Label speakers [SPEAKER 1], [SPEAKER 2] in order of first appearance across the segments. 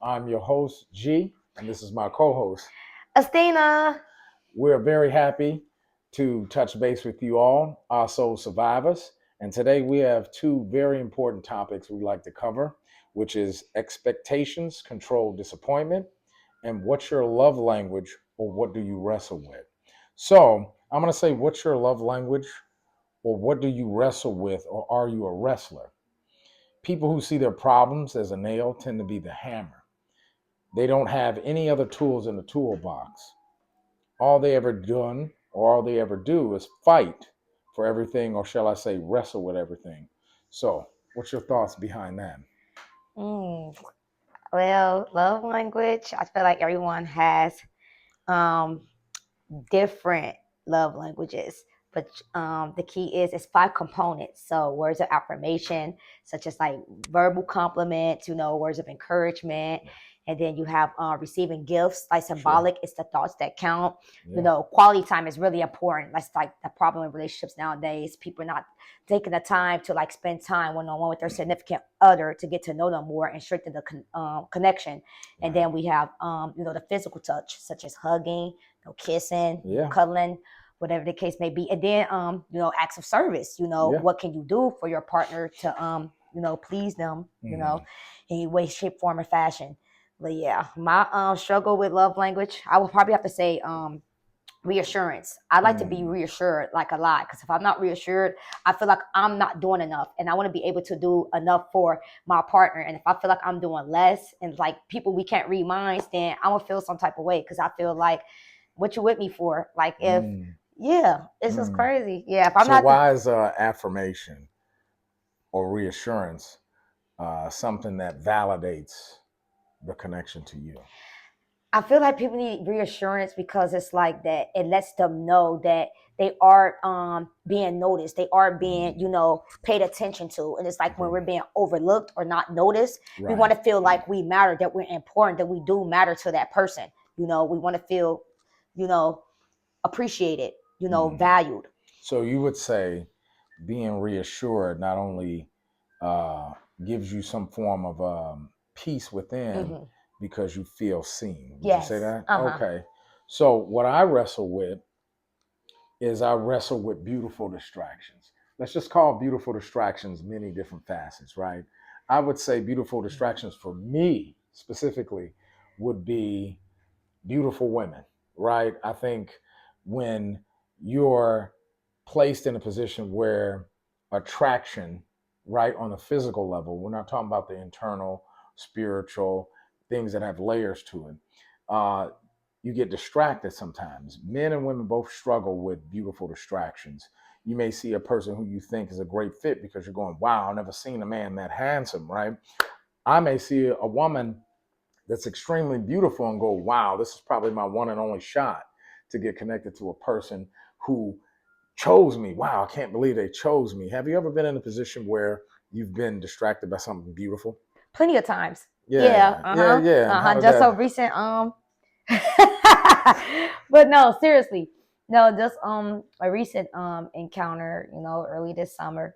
[SPEAKER 1] I'm your host, G, and this is my co host.
[SPEAKER 2] Astina.
[SPEAKER 1] We're very happy to touch base with you all, our soul survivors. And today we have two very important topics we'd like to cover, which is expectations, control disappointment, and what's your love language or what do you wrestle with? So I'm going to say, what's your love language or what do you wrestle with or are you a wrestler? People who see their problems as a nail tend to be the hammer. They don't have any other tools in the toolbox. All they ever done or all they ever do is fight for everything, or shall I say, wrestle with everything. So, what's your thoughts behind that?
[SPEAKER 2] Mm, well, love language. I feel like everyone has um, different love languages, but the key is it's five components. So words of affirmation, such as like verbal compliments, words of encouragement. And then you have receiving gifts, like
[SPEAKER 1] Sure.
[SPEAKER 2] symbolic. It's the thoughts that count.
[SPEAKER 1] Yeah.
[SPEAKER 2] Quality time is really important. That's like the problem in relationships nowadays. People are not taking the time to like spend time one on one with their significant other to get to know them more and strengthen the connection. And
[SPEAKER 1] Right.
[SPEAKER 2] then we have the physical touch, such as hugging, kissing,
[SPEAKER 1] Yeah.
[SPEAKER 2] cuddling, whatever the case may be. And then, acts of service,
[SPEAKER 1] Yeah.
[SPEAKER 2] what can you do for your partner to, please them,
[SPEAKER 1] Hmm.
[SPEAKER 2] in any way, shape, form, or fashion. But yeah, my struggle with love language, I will probably have to say reassurance. I like to be
[SPEAKER 1] Hmm.
[SPEAKER 2] reassured like a lot because if I'm not reassured, I feel like I'm not doing enough and I want to be able to do enough for my partner. And if I feel like I'm doing less and like people we can't read minds, then I'm gonna feel some type of way because I feel like what you with me for? Like if
[SPEAKER 1] Mm.
[SPEAKER 2] yeah, it's just
[SPEAKER 1] Mm.
[SPEAKER 2] crazy. Yeah, if I'm
[SPEAKER 1] So,
[SPEAKER 2] not
[SPEAKER 1] why is affirmation or reassurance something that validates the connection to you?
[SPEAKER 2] I feel like people need reassurance because it's like that. It lets them know that they are being noticed. They are being,
[SPEAKER 1] Mm.
[SPEAKER 2] paid attention to. And it's like when
[SPEAKER 1] Agree.
[SPEAKER 2] we're being overlooked or not noticed, we want
[SPEAKER 1] Right.
[SPEAKER 2] to feel like we matter, that we're important, that we do matter to that person. We want to feel, you know, appreciated,
[SPEAKER 1] Mm.
[SPEAKER 2] valued.
[SPEAKER 1] So you would say being reassured not only uh, gives you some form of peace within
[SPEAKER 2] Hmm.
[SPEAKER 1] because you feel seen. Would you say
[SPEAKER 2] Yes.
[SPEAKER 1] that?
[SPEAKER 2] Uh-huh.
[SPEAKER 1] Okay. So what I wrestle with is I wrestle with beautiful distractions. Let's just call beautiful distractions many different facets, right? I would say beautiful distractions for me specifically would be beautiful women, right? I think when you're placed in a position where attraction, right, on a physical level, we're not talking about the internal, spiritual things that have layers to it. Uh, you get distracted sometimes. Men and women both struggle with beautiful distractions. You may see a person who you think is a great fit because you're going, wow, I've never seen a man that handsome, right? I may see a woman that's extremely beautiful and go, wow, this is probably my one and only shot to get connected to a person who chose me. Wow, I can't believe they chose me. Have you ever been in a position where you've been distracted by something beautiful?
[SPEAKER 2] Plenty of times. Yeah,
[SPEAKER 1] Yeah, yeah,
[SPEAKER 2] uh-huh.
[SPEAKER 1] yeah. And how
[SPEAKER 2] Uh-huh.
[SPEAKER 1] did
[SPEAKER 2] Just so
[SPEAKER 1] that?
[SPEAKER 2] recent, but no, seriously. No, just a recent encounter, early this summer.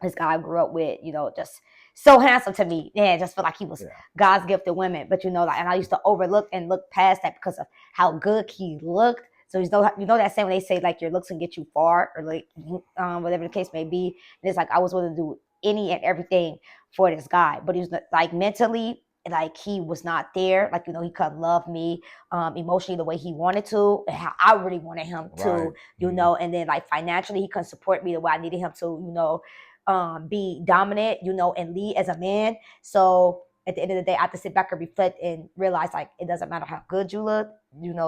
[SPEAKER 2] This guy I grew up with, just so handsome to me. Yeah, just feel like he was
[SPEAKER 1] Yeah,
[SPEAKER 2] God's gift to women. But like, and I used to overlook and look past that because of how good he looked. So that saying when they say like your looks can get you far, or like whatever the case may be. And it's like I was willing to do any and everything for this guy, but he was like mentally, like he was not there. Like he couldn't love me emotionally the way he wanted to, and how I really wanted him
[SPEAKER 1] right.
[SPEAKER 2] to.
[SPEAKER 1] Mhm.
[SPEAKER 2] And then like financially, he couldn't support me the way I needed him to. Be dominant, and lead as a man. So at the end of the day, I have to sit back and reflect and realize like it doesn't matter how good you look,